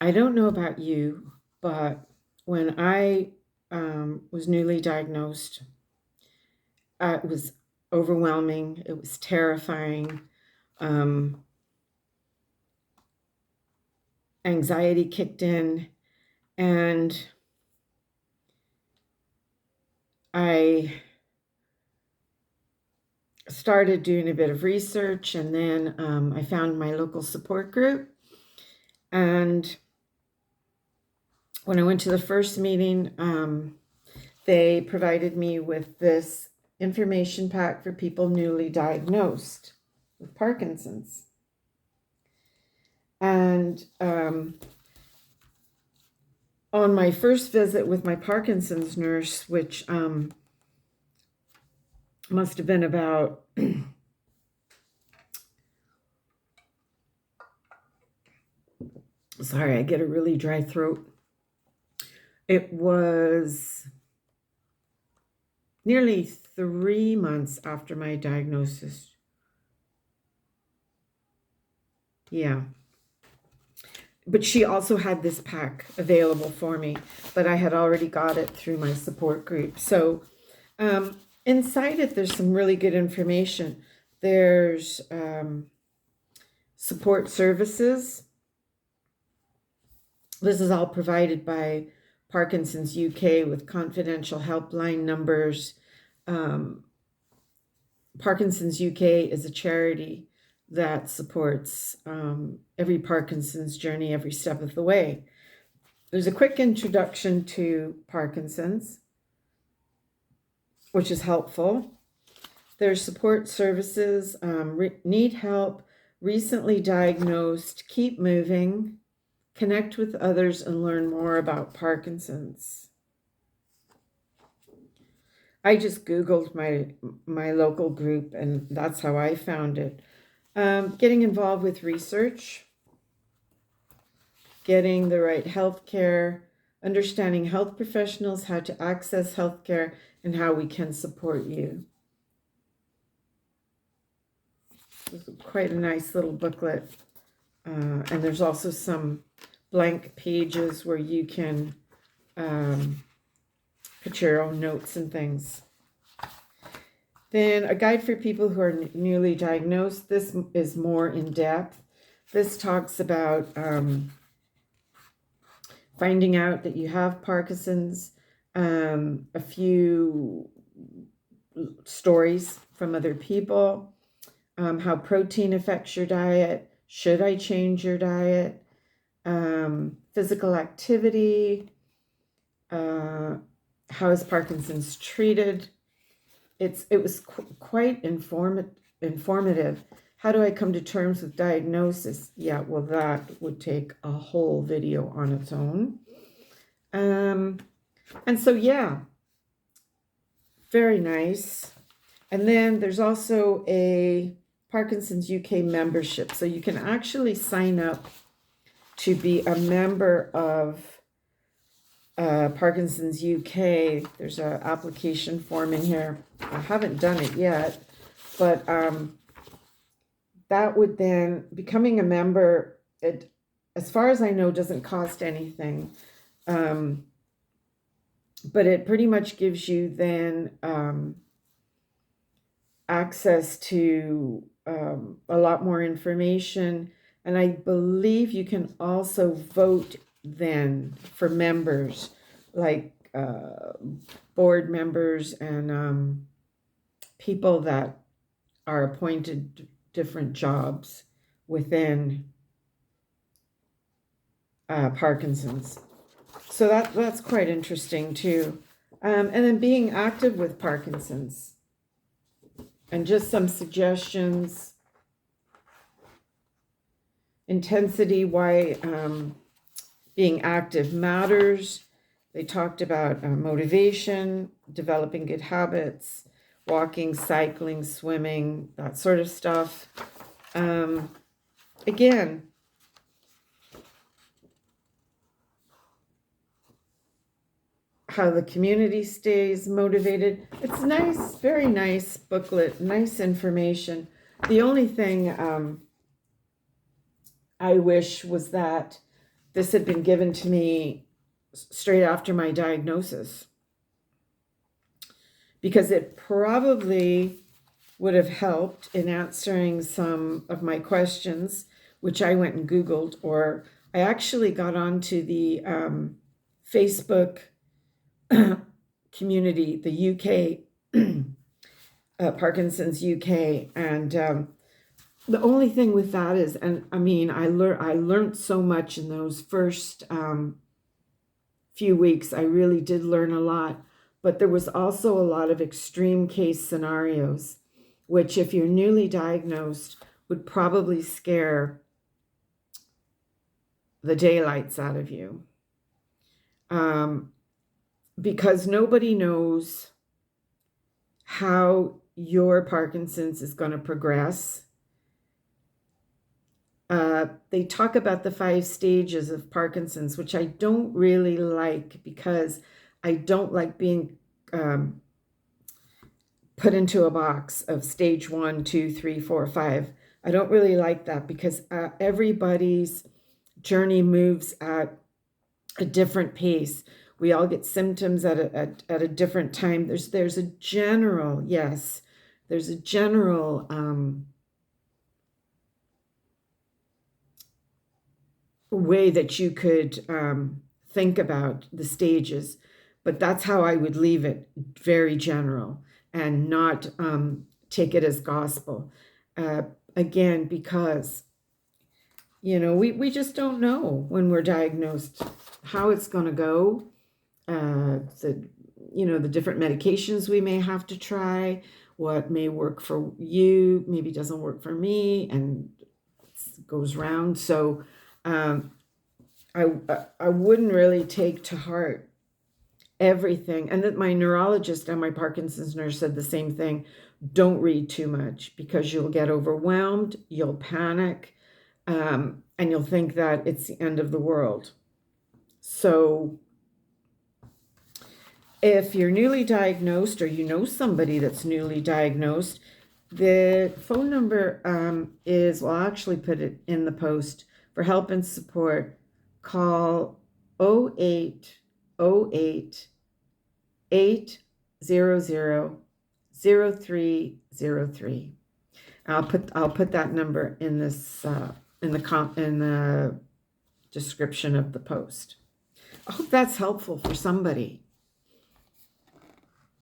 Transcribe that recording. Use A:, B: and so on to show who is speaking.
A: I don't know about you, but when I was newly diagnosed, it was overwhelming. It was terrifying. Um, Anxiety kicked in, and I started doing a bit of research, and then I found my local support group. And when I went to the first meeting, they provided me with this information pack for people newly diagnosed with Parkinson's. And on my first visit with my Parkinson's nurse, which must have been about sorry, I get a really dry throat. It was nearly 3 months after my diagnosis. Yeah. But she also had this pack available for me, but I had already got it through my support group. So inside it, there's some really good information. There's support services. This is all provided by Parkinsons UK with confidential helpline numbers. Parkinsons UK is a charity that supports every Parkinson's journey every step of the way. There's a quick introduction to Parkinson's, which is helpful. There's support services, need help, recently diagnosed, keep moving, connect with others, and learn more about Parkinson's. I just Googled my local group, and that's how I found it. Getting involved with research, getting the right health care, understanding health professionals, how to access health care, and how we can support you. It's quite a nice little booklet. And there's also some blank pages where you can put your own notes and things. Then a guide for people who are newly diagnosed. This is more in depth. This talks about finding out that you have Parkinson's, a few stories from other people, how protein affects your diet, should I change your diet, physical activity, how is Parkinson's treated. It was quite informative. How do I come to terms with diagnosis? Yeah, well, that would take a whole video on its own. And so, yeah, very nice. And then there's also a Parkinsons UK membership. So you can actually sign up to be a member of Parkinsons UK. There's an application form in here. I haven't done it yet, but that would then, becoming a member, it, as far as I know, doesn't cost anything. But it pretty much gives you then access to a lot more information. And I believe you can also vote then for members, like board members and people that are appointed different jobs within Parkinson's. So that's quite interesting too. And then being active with Parkinson's. And just some suggestions. Intensity, why being active matters. They talked about motivation, developing good habits, walking, cycling, swimming, that sort of stuff. Again, how the community stays motivated. It's nice, very nice booklet, nice information. The only thing I wish was that this had been given to me straight after my diagnosis, because it probably would have helped in answering some of my questions, which I went and Googled, or I actually got onto the Facebook community, the UK, Parkinsons UK, and the only thing with that is, and I mean, I learned so much in those first few weeks. I really did learn a lot, but there was also a lot of extreme case scenarios, which if you're newly diagnosed would probably scare the daylights out of you. Because nobody knows how your Parkinson's is going to progress. They talk about the 5 stages of Parkinson's, which I don't really like, because I don't like being put into a box of stage 1, 2, 3, 4, 5. I don't really like that, because everybody's journey moves at a different pace. We all get symptoms at a different time. There's a general, yes, there's a general way that you could think about the stages, but that's how I would leave it, very general, and not take it as gospel. Again, because, you know, we just don't know when we're diagnosed how it's going to go. The different medications we may have to try, what may work for you, maybe doesn't work for me, and it goes round. So I wouldn't really take to heart everything. And that my neurologist and my Parkinson's nurse said the same thing. Don't read too much, because you'll get overwhelmed, you'll panic, and you'll think that it's the end of the world. So if you're newly diagnosed, or you know somebody that's newly diagnosed, the phone number is, well, I'll actually put it in the post, for help and support. Call 0808 800 0303. I'll put that number in this in the description of the post. I hope that's helpful for somebody.